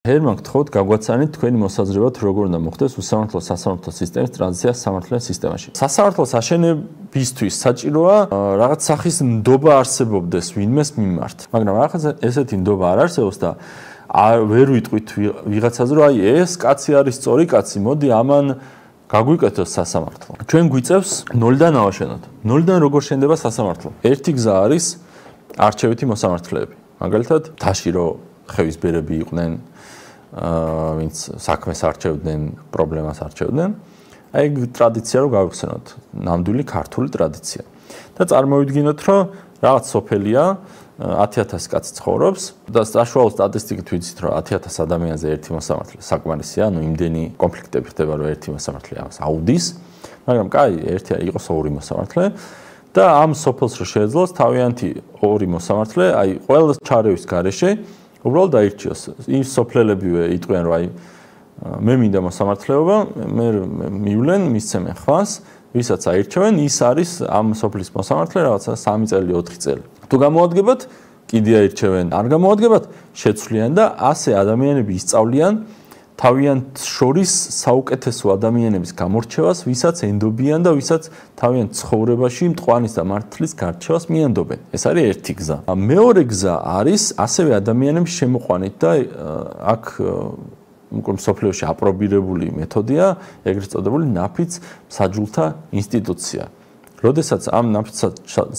Ჰერმან გთხოვთ გაგვაცანით თქვენი მოსაზრება თუ როგორ უნდა მოხდეს უსამართლო სასამართლო სისტემის ტრანზიცია სამართლიან სისტემაში. სასამართლოს აშენებისთვის საჭიროა რაღაც სახის ნდობა არსებობდეს ვინმეს მიმართ. მაგრამ რაღაც ესეთი ნდობა არ არსებობს და ვერ ვიტყვით ვიღაცაზე რომ აი ეს კაცი არის სწორი კაცი, მოდი ამან გაგვიკეთოს სასამართლო. ჩვენ გვიწევს ნოლიდან ავაშენოთ. ნოლიდან როგორ შენდება სასამართლო? ერთი გზა არის არჩევითი მოსამართლეები. მაგალითად, თაში რომ ხევისბერები იყვნენ ვინც საქმეს არჩევდნენ, პრობლემას არჩევდნენ. აი ტრადიცია რომ გავიხსენოთ, ნამდვილი ქართული ტრადიცია. და წარმოვიდგინოთ, რომ რაღაც სოფელია 10,000 კაცი ცხოვრობს და საშუალო სტატისტიკით ვიცით, რომ 10,000 ადამიანზე ერთი მოსამართლე საკმარისია, ანუ იმდენი კონფლიქტები ხდება, რომ ერთი მოსამართლე ამას აუდის, მაგრამ კაი, ერთი იყოს ორი მოსამართლე და ამ სოფელს რო შეეძლოს თავიანთი ორი მოსამართლე, აი ყველა ჩარევის გარეშე უბრალოდ დაირჩიოს. ის სოფლელებივე იტყვიან, რომ აი მე მინდა მოსამართლეობა, მე მივლენ, მისცემენ ხვას, ვისაც აირჩევენ, ის არის ამ სოფლის მოსამართლე რაღაცა 3 წელი, 4 წელი. თუ გამოადგებათ, კიდე აირჩევენ, არ გამოადგებათ, შეცვლიან და ასე ადამიანები ისწავლიან თავიანთ შორის საუკეთესო ადამიანების გამორჩევას, ვისაც ენდობიან და ვისაც თავიანთ ცხოვრებაში მტყვანის და მართლის გარჩევას მიანდობენ. ეს არის ერთი გზა. მეორე გზა არის ასევე ადამიანების შემოყვანით და აქ სოფლიოში აპრობირებული მეთოდია, ეგრეთ წოდებული ნაფიც საჯულთა ინსტიტუცია. როდესაც ამ ნაფიც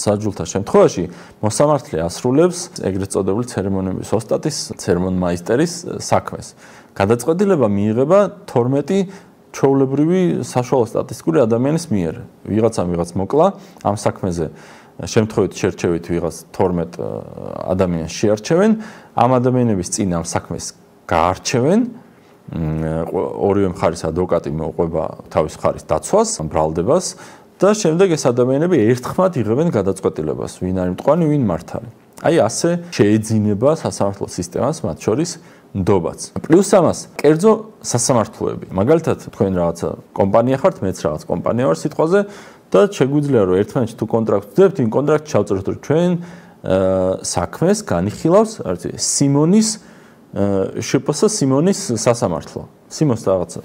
საჯულთა შემთხვევაში მოსამართლე ასრულებს ეგრეთ წოდებული ცერემონიების ოსტატის, ცერემონმაისტერის საქმეს. გადაწყვეტილება მიიღება 12 ჩვეულებრივი საშუალო სტატისტიკური ადამიანის მიერ. ვიღაცამ ვიღაც მოკლა ამ საქმეზე შემთხვევით შერჩევით ვიღაც 12 ადამიანს შეარჩევენ, ამ ადამიანების წინ ამ საქმეს გაარჩევენ, ორივე მხარის ადვოკატი მოყვება თავის მხარის დაცვას, ბრალდებას და შემდეგ ეს ადამიანები ერთხმად იღებენ გადაწყვეტილებას, ვინ არის მტყვანი, ვინ მართალი. აი ასე შეეძინება სასამართლო სისტემას მათ შორის ნდობაც. პლუს ამას, კერძო სასამართლოები. მაგალითად, თქვენ რაღაცა კომპანია ხართ, მეც რაღაც კომპანია ვარ სიტყვაზე და შეგვიძლია რომ ერთმანეთში თუ კონტრაქტს ვძებთ, იმ კონტრაქტში ჩავწეროთ რომ ჩვენ საქმეს განიხილავს, არის სიმონის შპს სიმონის სასამართლო. სიმონს რაღაცა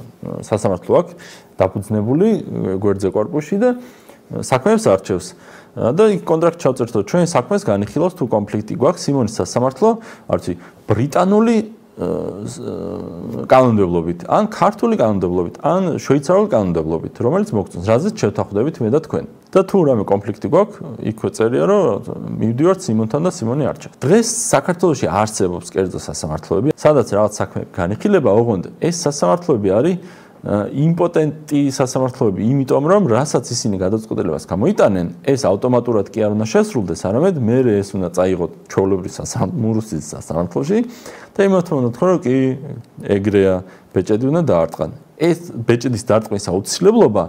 სასამართლო აქვს დაფუძნებული გვერდზე კორპუსში და საქმეებს არჩევს. და იქ კონტრაქტში ჩავწერთ რომ ჩვენ საქმეს განიხილავს თუ კონფლიქტი გვაქვს სიმონის სასამართლო, არის ბრიტანული კანონმდებლობით, ან ქართული კანონმდებლობით, ან შვეიცარიული კანონმდებლობით, რომელიც მოგწონს, რაზეც შევთანხმდებით მე და თქვენ. და თუ რამე კონფლიქტი გვაქვს, იქვე წერია, რომ მივდივართ სიმონთან და სიმონი არჩევს. დღეს საქართველოში არსებობს კერძო სასამართლოები, სადაც რაღაც საქმე განიხილება, ოღონდ ეს სასამართლოები არის იმპოტენტი სასამართლოები, იმიტომ რომ რასაც ისინი გადაწყვეტილებას გამოიტანენ, ეს ავტომატურად კი არ უნდა შესრულდეს, არამედ მე ეს უნდა წაიღოთ ჩვეულებრივ მურუსის სასამართლოში და იმათ უნდა თქვა, რომ კი ეგრეა, ბეჭედი უნდა დაარტყან. ეს ბეჭედის დარტყმის აუცილებლობა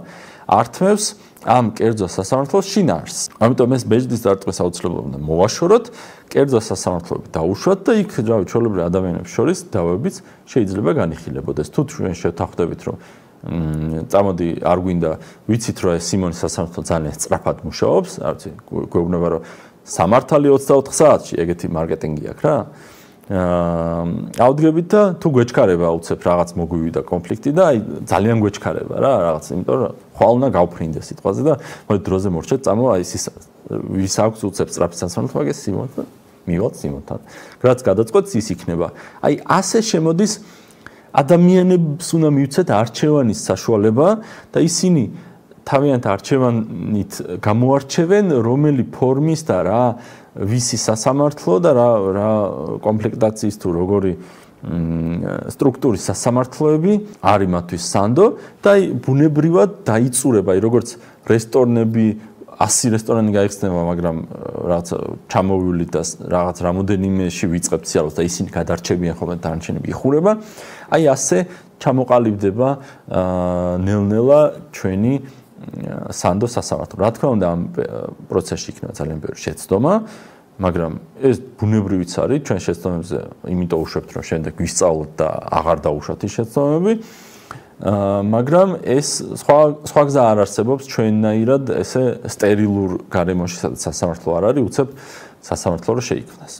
ართმევს ამ კერძო სასამართლოს შინაარსს. ამიტომ ეს ბეჭედის დარტყმის აუცილებლობა უნდა მოვაშოროთ, კერძო სასამართლოები დაუშვათ და იქ ჩვეულებრივ ადამიანებს შორის დავებიც შეიძლება განიხილებოდეს. თუ ჩვენ შევთანხმდებით, რომ წამოდი არ გვინდა ვიცით, რომ ეს სიმონის სასამართლო ძალიან სწრაფად მუშაობს, არც გვეუბნება, რომ სამართალი 24 საათში ეგეთი მარკეტინგი აქვს რა. ავდგებით და თუ გვეჩქარება უცებ რაღაც მოგვივიდა კონფლიქტი და აი ძალიან გვეჩქარება რა რაღაც, იმიტომ რომ ხვალ უნდა გავფრინდე სიტყვაზე და მოდი დროზე მორჩეთ, წამო აი ის ვის აქვს უცებ სწრაფი სასამართლო, მაგას სიმონთან მივალთ სიმონთან. რაც გადაწყვეტს ის იქნება. აი ასე შემოდის ადამიანებს უნდა მივცეთ არჩევანის საშუალება და ისინი თავიანთ არჩევანით გამოარჩევენ რომელი ფორმის და რა ვისი სასამართლო და რა კომპლექტაციის თუ როგორი სტრუქტურის სასამართლოები არის მათთვის სანდო და აი ბუნებრივად დაიწურება, აი როგორც რესტორნები 100 რესტორანი გაიხსნება, მაგრამ რაღაც ჩამოვივლი და რაღაც რამოდენიმეში ვიწყებთ სიარულს და ისინი გადარჩებიან ხოლმე დანარჩენები იხურება. აი ასე ჩამოყალიბდება ნელ-ნელა ჩვენი სანდო სასამართლო. რა თქმა უნდა, ამ პროცესში იქნება ძალიან ბევრი შეცდომა, მაგრამ ეს ბუნებრივიც არის, ჩვენ შეცდომებზე იმიტომ უშვებთ, რომ შემდეგ ვისწავლოთ და აღარ დაუშვათ ის შეცდომები. მაგრამ ეს სხვა გზა არ არსებობს ჩვენნაირად ესე სტერილურ გარემოში, სადაც სასამართლო არ არის, უცებ სასამართლო რო შეიქმნას.